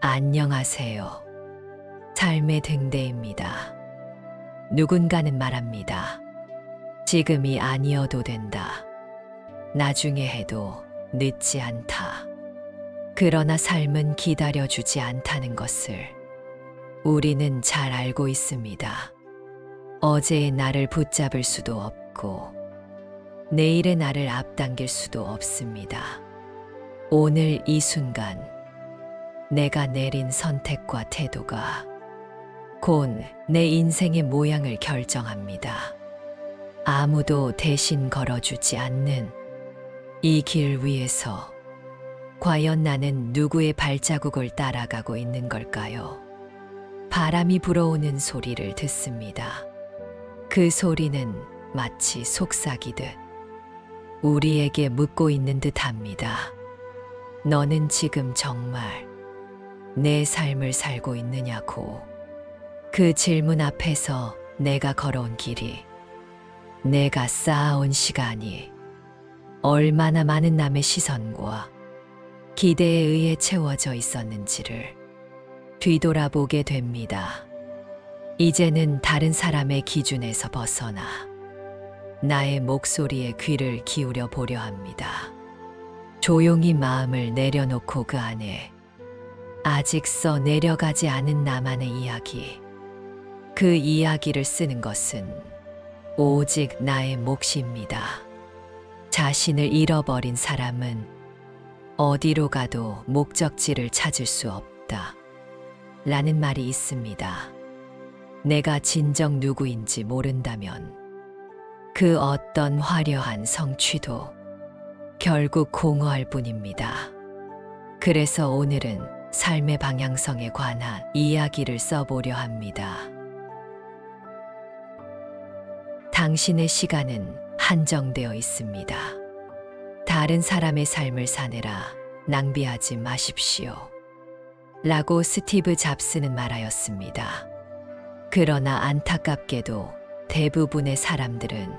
안녕하세요. 삶의 등대입니다. 누군가는 말합니다. 지금이 아니어도 된다. 나중에 해도 늦지 않다. 그러나 삶은 기다려주지 않다는 것을 우리는 잘 알고 있습니다. 어제의 나를 붙잡을 수도 없고 내일의 나를 앞당길 수도 없습니다. 오늘 이 순간 내가 내린 선택과 태도가 곧 내 인생의 모양을 결정합니다. 아무도 대신 걸어주지 않는 이 길 위에서 과연 나는 누구의 발자국을 따라가고 있는 걸까요? 바람이 불어오는 소리를 듣습니다. 그 소리는 마치 속삭이듯 우리에게 묻고 있는 듯 합니다. 너는 지금 정말 내 삶을 살고 있느냐고. 그 질문 앞에서 내가 걸어온 길이, 내가 쌓아온 시간이 얼마나 많은 남의 시선과 기대에 의해 채워져 있었는지를 뒤돌아보게 됩니다. 이제는 다른 사람의 기준에서 벗어나 나의 목소리에 귀를 기울여 보려 합니다. 조용히 마음을 내려놓고 그 안에 아직 써 내려가지 않은 나만의 이야기, 그 이야기를 쓰는 것은 오직 나의 몫입니다. 자신을 잃어버린 사람은 어디로 가도 목적지를 찾을 수 없다. 라는 말이 있습니다. 내가 진정 누구인지 모른다면 그 어떤 화려한 성취도 결국 공허할 뿐입니다. 그래서 오늘은 삶의 방향성에 관한 이야기를 써보려 합니다. 당신의 시간은 한정되어 있습니다. 다른 사람의 삶을 사느라 낭비하지 마십시오. 라고 스티브 잡스는 말하였습니다. 그러나 안타깝게도 대부분의 사람들은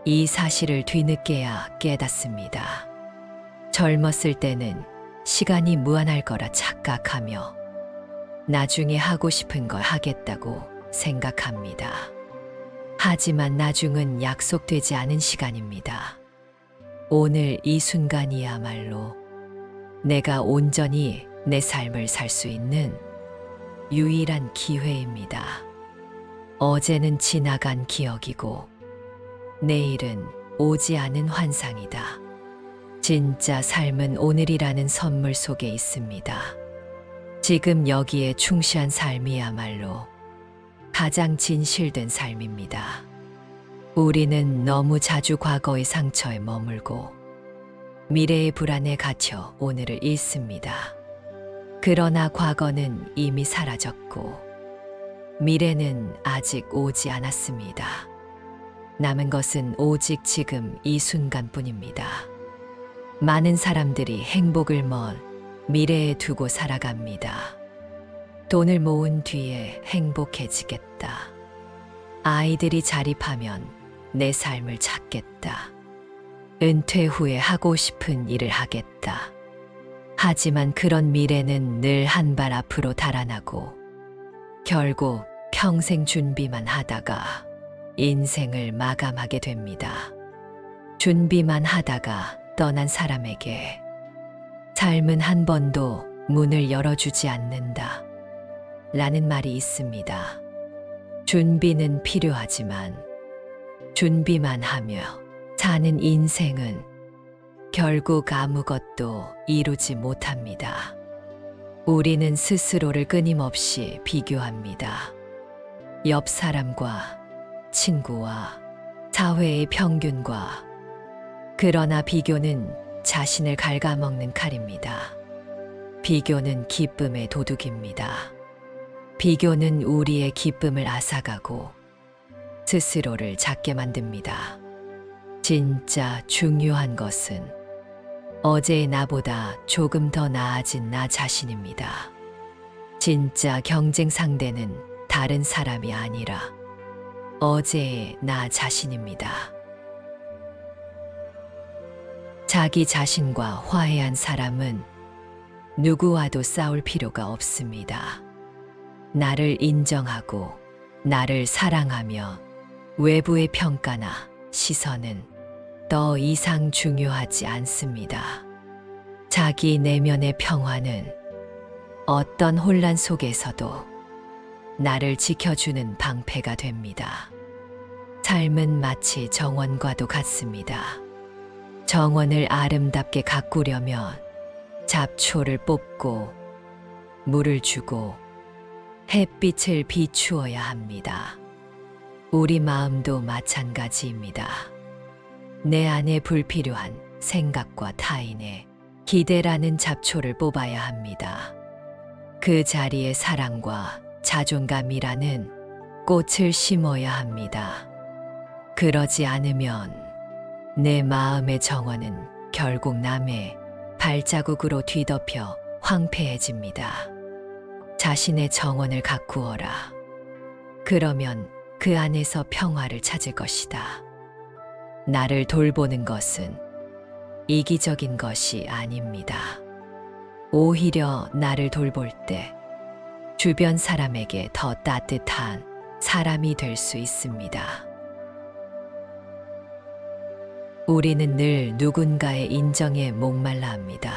이 사실을 뒤늦게야 깨닫습니다. 젊었을 때는 시간이 무한할 거라 착각하며 나중에 하고 싶은 걸 하겠다고 생각합니다. 하지만 나중은 약속되지 않은 시간입니다. 오늘 이 순간이야말로 내가 온전히 내 삶을 살 수 있는 유일한 기회입니다. 어제는 지나간 기억이고 내일은 오지 않은 환상이다. 진짜 삶은 오늘이라는 선물 속에 있습니다. 지금 여기에 충실한 삶이야말로 가장 진실된 삶입니다. 우리는 너무 자주 과거의 상처에 머물고 미래의 불안에 갇혀 오늘을 잃습니다. 그러나 과거는 이미 사라졌고 미래는 아직 오지 않았습니다. 남은 것은 오직 지금 이 순간뿐입니다. 많은 사람들이 행복을 먼 미래에 두고 살아갑니다. 돈을 모은 뒤에 행복해지겠다. 아이들이 자립하면 내 삶을 찾겠다. 은퇴 후에 하고 싶은 일을 하겠다. 하지만 그런 미래는 늘 한 발 앞으로 달아나고 결국 평생 준비만 하다가 인생을 마감하게 됩니다. 준비만 하다가 떠난 사람에게 삶은 한 번도 문을 열어주지 않는다. 라는 말이 있습니다. 준비는 필요하지만 준비만 하며 사는 인생은 결국 아무것도 이루지 못합니다. 우리는 스스로를 끊임없이 비교합니다. 옆 사람과, 친구와, 사회의 평균과. 그러나 비교는 자신을 갉아먹는 칼입니다. 비교는 기쁨의 도둑입니다. 비교는 우리의 기쁨을 앗아가고 스스로를 작게 만듭니다. 진짜 중요한 것은 어제의 나보다 조금 더 나아진 나 자신입니다. 진짜 경쟁 상대는 다른 사람이 아니라 어제의 나 자신입니다. 자기 자신과 화해한 사람은 누구와도 싸울 필요가 없습니다. 나를 인정하고 나를 사랑하며 외부의 평가나 시선은 더 이상 중요하지 않습니다. 자기 내면의 평화는 어떤 혼란 속에서도 나를 지켜주는 방패가 됩니다. 삶은 마치 정원과도 같습니다. 정원을 아름답게 가꾸려면 잡초를 뽑고 물을 주고 햇빛을 비추어야 합니다. 우리 마음도 마찬가지입니다. 내 안에 불필요한 생각과 타인의 기대라는 잡초를 뽑아야 합니다. 그 자리에 사랑과 자존감이라는 꽃을 심어야 합니다. 그러지 않으면 내 마음의 정원은 결국 남의 발자국으로 뒤덮여 황폐해집니다. 자신의 정원을 가꾸어라. 그러면 그 안에서 평화를 찾을 것이다. 나를 돌보는 것은 이기적인 것이 아닙니다. 오히려 나를 돌볼 때 주변 사람에게 더 따뜻한 사람이 될 수 있습니다. 우리는 늘 누군가의 인정에 목말라 합니다.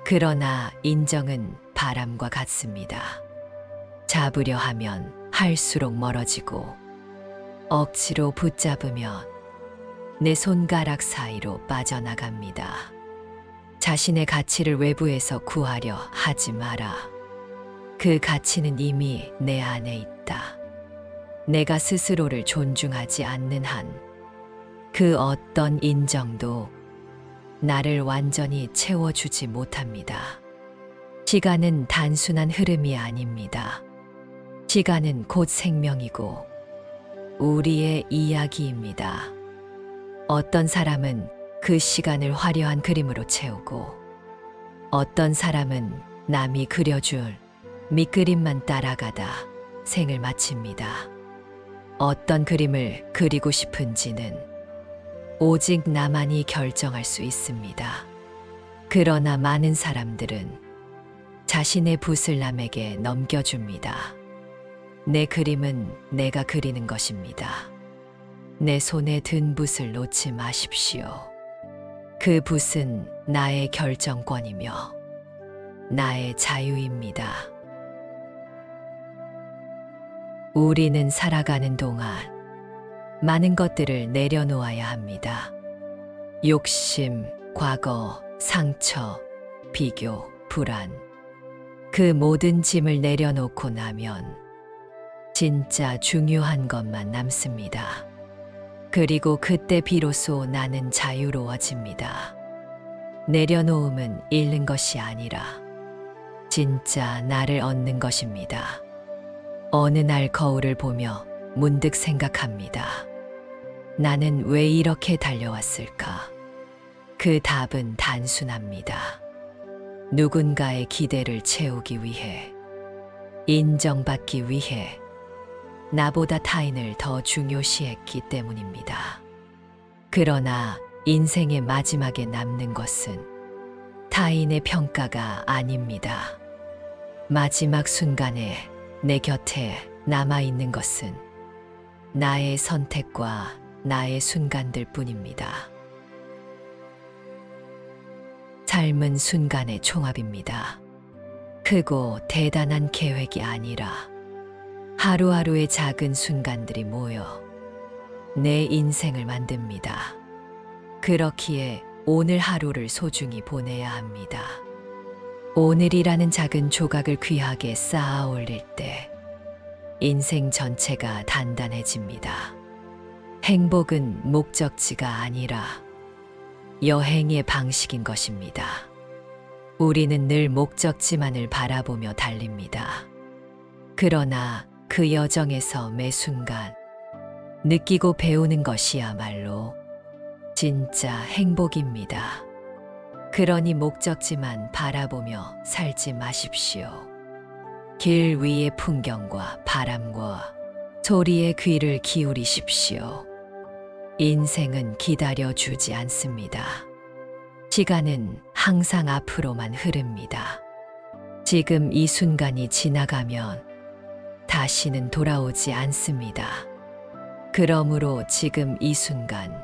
그러나 인정은 바람과 같습니다. 잡으려 하면 할수록 멀어지고 억지로 붙잡으면 내 손가락 사이로 빠져나갑니다. 자신의 가치를 외부에서 구하려 하지 마라. 그 가치는 이미 내 안에 있다. 내가 스스로를 존중하지 않는 한 그 어떤 인정도 나를 완전히 채워주지 못합니다. 시간은 단순한 흐름이 아닙니다. 시간은 곧 생명이고 우리의 이야기입니다. 어떤 사람은 그 시간을 화려한 그림으로 채우고 어떤 사람은 남이 그려줄 밑그림만 따라가다 생을 마칩니다. 어떤 그림을 그리고 싶은지는 오직 나만이 결정할 수 있습니다. 그러나 많은 사람들은 자신의 붓을 남에게 넘겨줍니다. 내 그림은 내가 그리는 것입니다. 내 손에 든 붓을 놓지 마십시오. 그 붓은 나의 결정권이며 나의 자유입니다. 우리는 살아가는 동안 많은 것들을 내려놓아야 합니다. 욕심, 과거, 상처, 비교, 불안. 그 모든 짐을 내려놓고 나면 진짜 중요한 것만 남습니다. 그리고 그때 비로소 나는 자유로워집니다. 내려놓음은 잃는 것이 아니라 진짜 나를 얻는 것입니다. 어느 날 거울을 보며 문득 생각합니다. 나는 왜 이렇게 달려왔을까? 그 답은 단순합니다. 누군가의 기대를 채우기 위해, 인정받기 위해, 나보다 타인을 더 중요시했기 때문입니다. 그러나 인생의 마지막에 남는 것은 타인의 평가가 아닙니다. 마지막 순간에 내 곁에 남아있는 것은 나의 선택과 나의 순간들 뿐입니다. 삶은 순간의 총합입니다. 크고 대단한 계획이 아니라 하루하루의 작은 순간들이 모여 내 인생을 만듭니다. 그렇기에 오늘 하루를 소중히 보내야 합니다. 오늘이라는 작은 조각을 귀하게 쌓아 올릴 때 인생 전체가 단단해집니다. 행복은 목적지가 아니라 여행의 방식인 것입니다. 우리는 늘 목적지만을 바라보며 달립니다. 그러나 그 여정에서 매 순간 느끼고 배우는 것이야말로 진짜 행복입니다. 그러니 목적지만 바라보며 살지 마십시오. 길 위의 풍경과 바람과 소리에 귀를 기울이십시오. 인생은 기다려주지 않습니다. 시간은 항상 앞으로만 흐릅니다. 지금 이 순간이 지나가면 다시는 돌아오지 않습니다. 그러므로 지금 이 순간,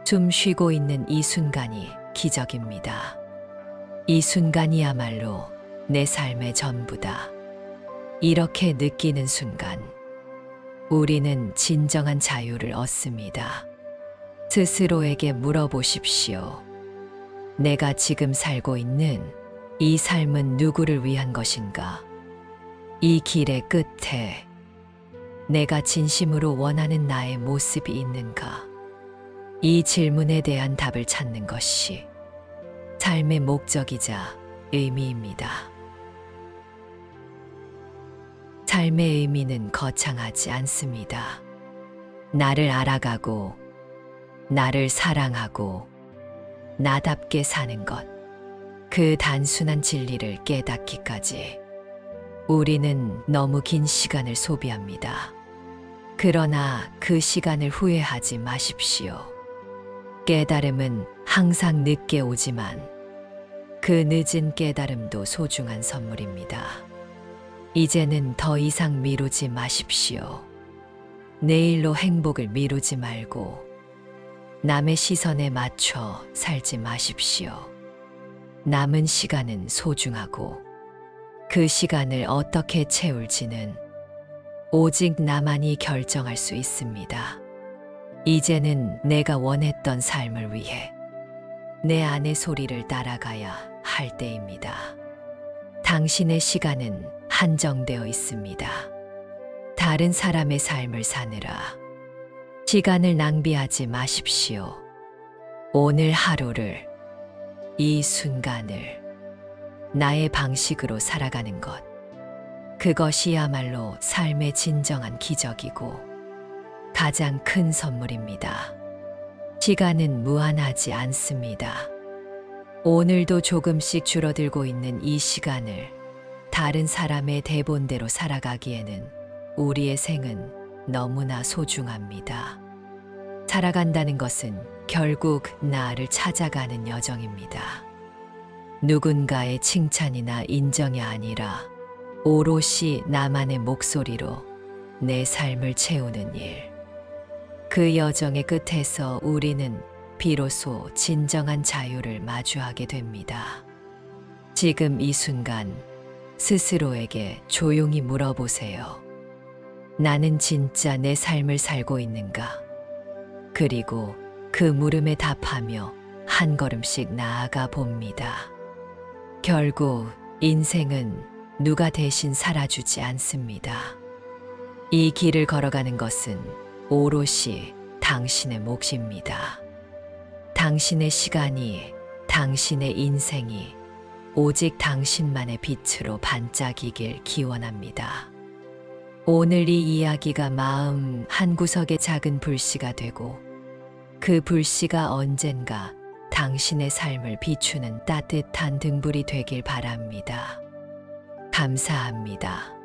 숨 쉬고 있는 이 순간이 기적입니다. 이 순간이야말로 내 삶의 전부다. 이렇게 느끼는 순간, 우리는 진정한 자유를 얻습니다. 스스로에게 물어보십시오. 내가 지금 살고 있는 이 삶은 누구를 위한 것인가? 이 길의 끝에 내가 진심으로 원하는 나의 모습이 있는가? 이 질문에 대한 답을 찾는 것이 삶의 목적이자 의미입니다. 삶의 의미는 거창하지 않습니다. 나를 알아가고, 나를 사랑하고, 나답게 사는 것. 그 단순한 진리를 깨닫기까지 우리는 너무 긴 시간을 소비합니다. 그러나 그 시간을 후회하지 마십시오. 깨달음은 항상 늦게 오지만 그 늦은 깨달음도 소중한 선물입니다. 이제는 더 이상 미루지 마십시오. 내일로 행복을 미루지 말고 남의 시선에 맞춰 살지 마십시오. 남은 시간은 소중하고 그 시간을 어떻게 채울지는 오직 나만이 결정할 수 있습니다. 이제는 내가 원했던 삶을 위해 내 안의 소리를 따라가야 할 때입니다. 당신의 시간은 한정되어 있습니다. 다른 사람의 삶을 사느라 시간을 낭비하지 마십시오. 오늘 하루를, 이 순간을 나의 방식으로 살아가는 것. 그것이야말로 삶의 진정한 기적이고 가장 큰 선물입니다. 시간은 무한하지 않습니다. 오늘도 조금씩 줄어들고 있는 이 시간을 다른 사람의 대본대로 살아가기에는 우리의 생은 너무나 소중합니다. 살아간다는 것은 결국 나를 찾아가는 여정입니다. 누군가의 칭찬이나 인정이 아니라 오롯이 나만의 목소리로 내 삶을 채우는 일. 그 여정의 끝에서 우리는 비로소 진정한 자유를 마주하게 됩니다. 지금 이 순간 스스로에게 조용히 물어보세요. 나는 진짜 내 삶을 살고 있는가? 그리고 그 물음에 답하며 한 걸음씩 나아가 봅니다. 결국 인생은 누가 대신 살아주지 않습니다. 이 길을 걸어가는 것은 오롯이 당신의 몫입니다. 당신의 시간이, 당신의 인생이 오직 당신만의 빛으로 반짝이길 기원합니다. 오늘 이 이야기가 마음 한구석의 작은 불씨가 되고 그 불씨가 언젠가 당신의 삶을 비추는 따뜻한 등불이 되길 바랍니다. 감사합니다.